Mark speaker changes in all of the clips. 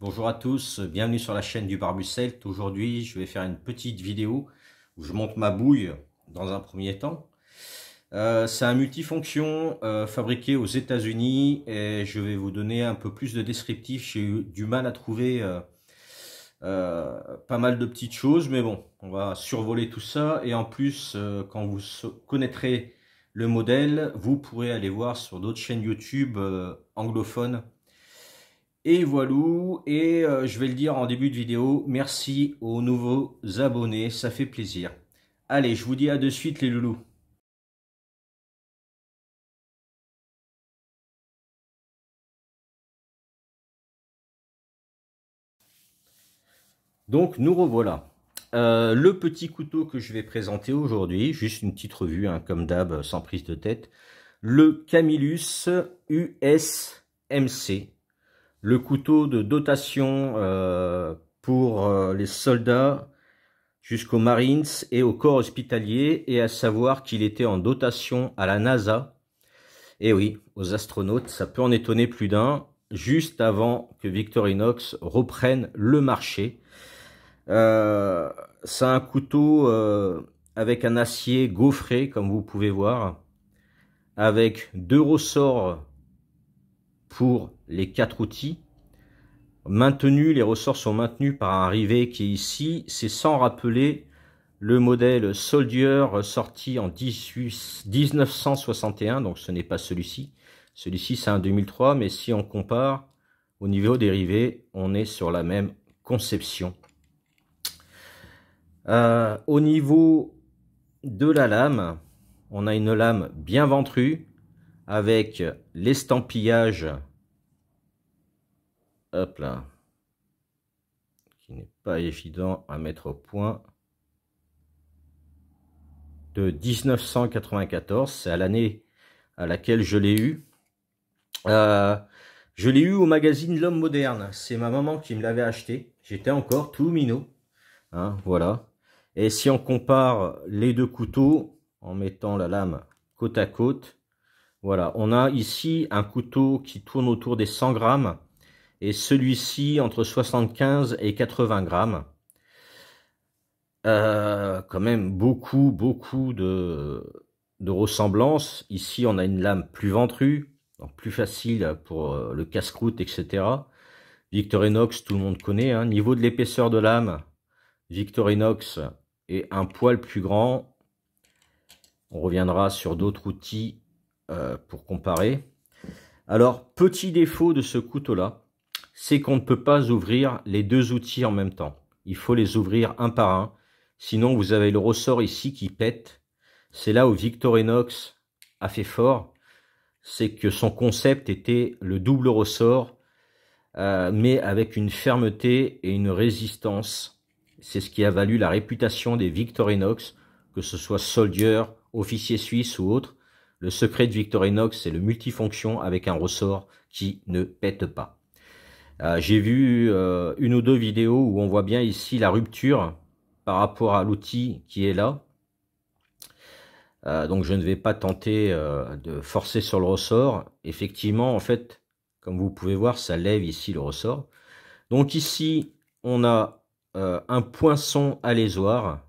Speaker 1: Bonjour à tous, bienvenue sur la chaîne du Barbu-Celt. Aujourd'hui, je vais faire une petite vidéo où je monte ma bouille dans un premier temps. C'est un multifonction fabriqué aux États-Unis et je vais vous donner un peu plus de descriptif. J'ai eu du mal à trouver pas mal de petites choses, mais bon, on va survoler tout ça. Et en plus, quand vous connaîtrez le modèle, vous pourrez aller voir sur d'autres chaînes YouTube anglophones. Et voilà, et je vais le dire en début de vidéo, merci aux nouveaux abonnés, ça fait plaisir. Allez, je vous dis à de suite les loulous. Donc nous revoilà. Le petit couteau que je vais présenter aujourd'hui, juste une petite revue, hein, comme d'hab, sans prise de tête. Le Camillus US-MC. Le couteau de dotation pour les soldats jusqu'aux Marines et au corps hospitalier, et à savoir qu'il était en dotation à la NASA. Et oui, aux astronautes, ça peut en étonner plus d'un, juste avant que Victorinox reprenne le marché. C'est un couteau avec un acier gaufré, comme vous pouvez voir, avec deux ressorts pour les 4 outils. Les ressorts sont maintenus par un rivet qui est ici. C'est sans rappeler le modèle Soldier sorti en 1961, donc ce n'est pas celui-ci. Celui-ci c'est un 2003, mais si on compare au niveau des rivets, on est sur la même conception. Au niveau de la lame, on a une lame bien ventrue avec l'estampillage, hop là, qui n'est pas évident à mettre au point, de 1994, c'est à l'année à laquelle je l'ai eu. Je l'ai eu au magazine L'Homme Moderne, c'est ma maman qui me l'avait acheté, j'étais encore tout minot, hein, voilà. Et si on compare les deux couteaux, en mettant la lame côte à côte, voilà, on a ici un couteau qui tourne autour des 100 grammes, et celui-ci entre 75 et 80 grammes. Quand même beaucoup de ressemblances. Ici, on a une lame plus ventrue, donc plus facile pour le casse-croûte, etc. Victorinox, tout le monde connaît, hein. Niveau de l'épaisseur de lame, Victorinox est un poil plus grand. On reviendra sur d'autres outils pour comparer. Alors, petit défaut de ce couteau-là, c'est qu'on ne peut pas ouvrir les deux outils en même temps. Il faut les ouvrir un par un. Sinon, vous avez le ressort ici qui pète. C'est là où Victorinox a fait fort. C'est que son concept était le double ressort, mais avec une fermeté et une résistance. C'est ce qui a valu la réputation des Victorinox, que ce soit Soldier, officier suisse ou autre. Le secret de Victorinox, c'est le multifonction avec un ressort qui ne pète pas. J'ai vu une ou deux vidéos où on voit bien ici la rupture par rapport à l'outil qui est là. Donc je ne vais pas tenter de forcer sur le ressort. Effectivement, en fait, comme vous pouvez voir, ça lève ici le ressort. Donc ici, on a un poinçon alésoir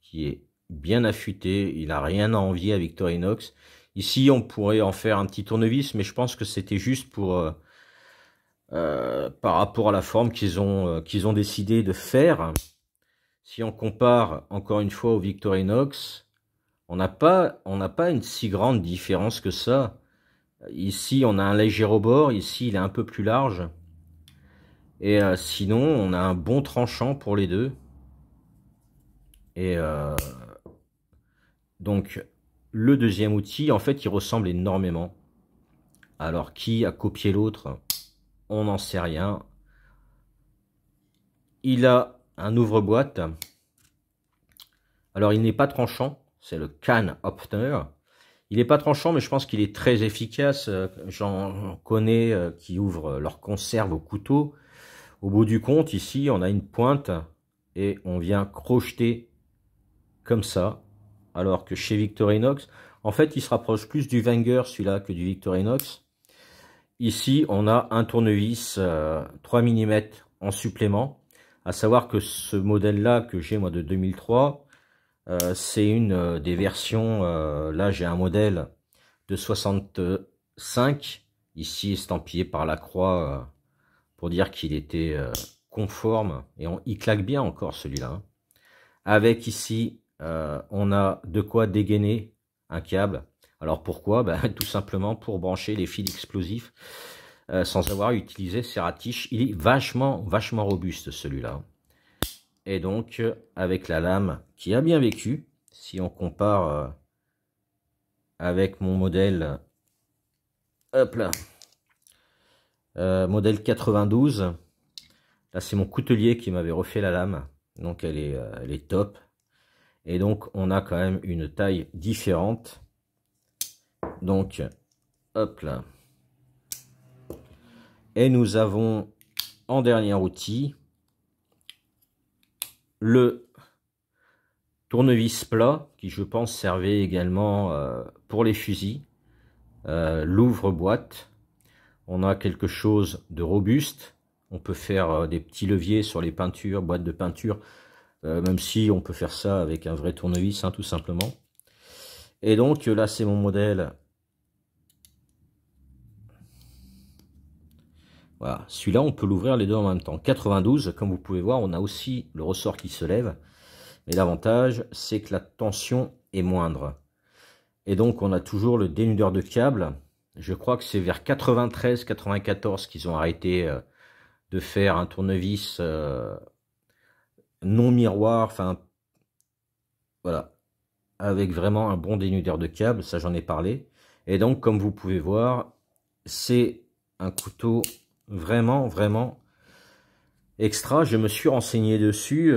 Speaker 1: qui est bien affûté. Il n'a rien à envier à Victorinox. Ici, on pourrait en faire un petit tournevis, mais je pense que c'était juste pour... par rapport à la forme qu'ils ont décidé de faire. Si on compare encore une fois au Victorinox, on n'a pas une si grande différence que ça. Ici, on a un léger rebord, ici, il est un peu plus large. Et sinon, on a un bon tranchant pour les deux. Et donc, le deuxième outil, en fait, il ressemble énormément. Alors, qui a copié l'autre? On n'en sait rien. Il a un ouvre-boîte. Alors, il n'est pas tranchant. C'est le Can Opener. Il n'est pas tranchant, mais je pense qu'il est très efficace. J'en connais qui ouvrent leur conserve au couteau. Au bout du compte, ici, on a une pointe et on vient crocheter comme ça. Alors que chez Victorinox, en fait, il se rapproche plus du Wenger, celui-là, que du Victorinox. ici, on a un tournevis 3 mm en supplément. À savoir que ce modèle-là que j'ai moi de 2003, c'est une des versions. Là, j'ai un modèle de 65, ici estampillé par la croix pour dire qu'il était conforme. Et il claque bien encore celui-là, hein. Avec ici, on a de quoi dégainer un câble. Alors pourquoi? Ben, tout simplement pour brancher les fils explosifs sans avoir utilisé Serratiche. Il est vachement robuste celui-là. Et donc, avec la lame qui a bien vécu, si on compare avec mon modèle, hop là, modèle 92, là c'est mon coutelier qui m'avait refait la lame, donc elle est top. Et donc, on a quand même une taille différente. Donc, hop là. Et nous avons en dernier outil le tournevis plat qui, je pense, servait également pour les fusils. L'ouvre-boîte. On a quelque chose de robuste. On peut faire des petits leviers sur les peintures, boîtes de peinture. Même si on peut faire ça avec un vrai tournevis, hein, tout simplement. Et donc là, c'est mon modèle. Voilà, celui-là, on peut l'ouvrir les deux en même temps. 92, comme vous pouvez voir, on a aussi le ressort qui se lève. Mais l'avantage, c'est que la tension est moindre. Et donc, on a toujours le dénudeur de câble. Je crois que c'est vers 93-94 qu'ils ont arrêté de faire un tournevis non miroir, enfin, voilà, avec vraiment un bon dénudeur de câble, ça j'en ai parlé. Et donc, comme vous pouvez voir, c'est un couteau vraiment extra. Je me suis renseigné dessus.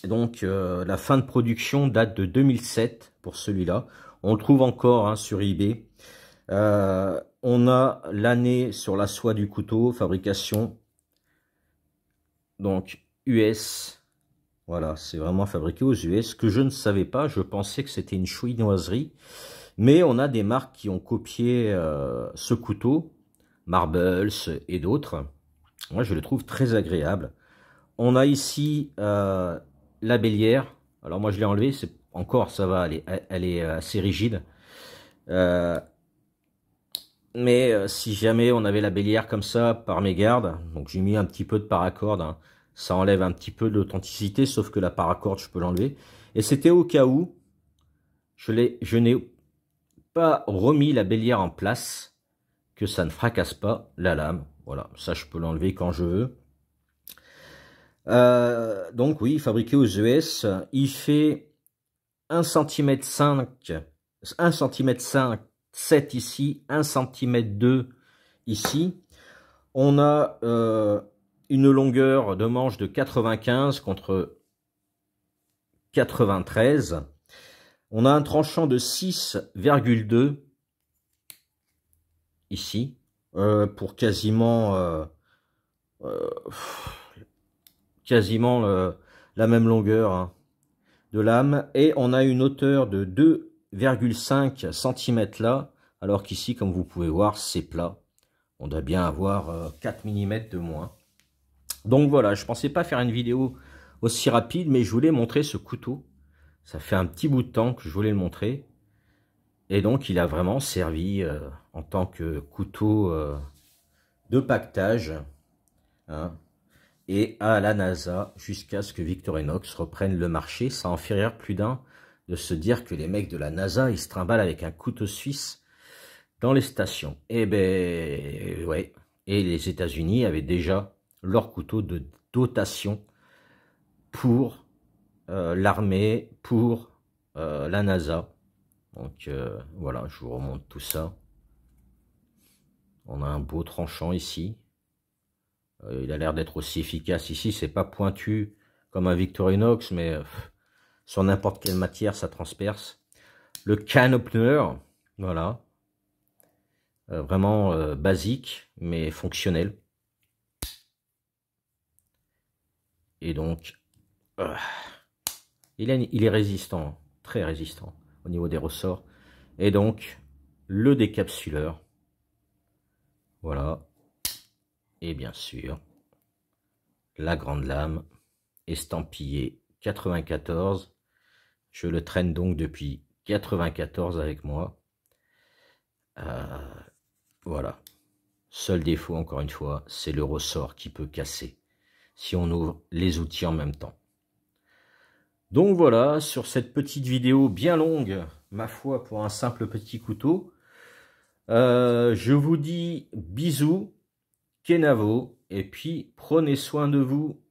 Speaker 1: Donc, la fin de production date de 2007 pour celui-là. On le trouve encore hein, sur eBay. On a l'année sur la soie du couteau, fabrication. Donc, US. Voilà, c'est vraiment fabriqué aux US. Ce que je ne savais pas, je pensais que c'était une chouinoiserie. Mais on a des marques qui ont copié ce couteau, Marbles et d'autres. Moi, je le trouve très agréable. On a ici la bélière. Alors moi, je l'ai enlevé. C'est encore, ça va, elle est assez rigide. Mais si jamais on avait la bélière comme ça par mégarde, donc j'ai mis un petit peu de paracorde, hein, ça enlève un petit peu d'authenticité, sauf que la paracorde, je peux l'enlever. Et c'était au cas où je n'ai pas remis la bélière en place, que ça ne fracasse pas la lame. Voilà, ça je peux l'enlever quand je veux. Donc oui, fabriqué aux US, il fait 1 cm 5, 1 cm 5, 7 ici, 1 cm 2 ici. On a une longueur de manche de 95 contre 93. On a un tranchant de 6,2 ici, pour quasiment la même longueur hein, de lame. Et on a une hauteur de 2,5 cm là, alors qu'ici, comme vous pouvez voir, c'est plat. On doit bien avoir 4 mm de moins. Donc voilà, je pensais pas faire une vidéo aussi rapide, mais je voulais montrer ce couteau. Ça fait un petit bout de temps que je voulais le montrer. Et donc, il a vraiment servi en tant que couteau de pactage hein, et à la NASA jusqu'à ce que Victorinox reprenne le marché. Ça en fait rire plus d'un de se dire que les mecs de la NASA, ils se trimballent avec un couteau suisse dans les stations. Eh ben, ouais. Et les États-Unis avaient déjà leur couteau de dotation pour l'armée, pour la NASA. Donc voilà, je vous remonte tout ça. On a un beau tranchant ici. Il a l'air d'être aussi efficace ici. C'est pas pointu comme un Victorinox, mais sur n'importe quelle matière, ça transperce. Le can opener, voilà. Vraiment basique, mais fonctionnel. Et donc, il est résistant, très résistant au niveau des ressorts. Et donc, le décapsuleur. Voilà. Et bien sûr, la grande lame estampillée 94. Je le traîne donc depuis 94 avec moi. Voilà. Seul défaut, encore une fois, c'est le ressort qui peut casser si on ouvre les outils en même temps. Donc voilà, sur cette petite vidéo bien longue, ma foi, pour un simple petit couteau, je vous dis bisous, Kenavo, et puis prenez soin de vous.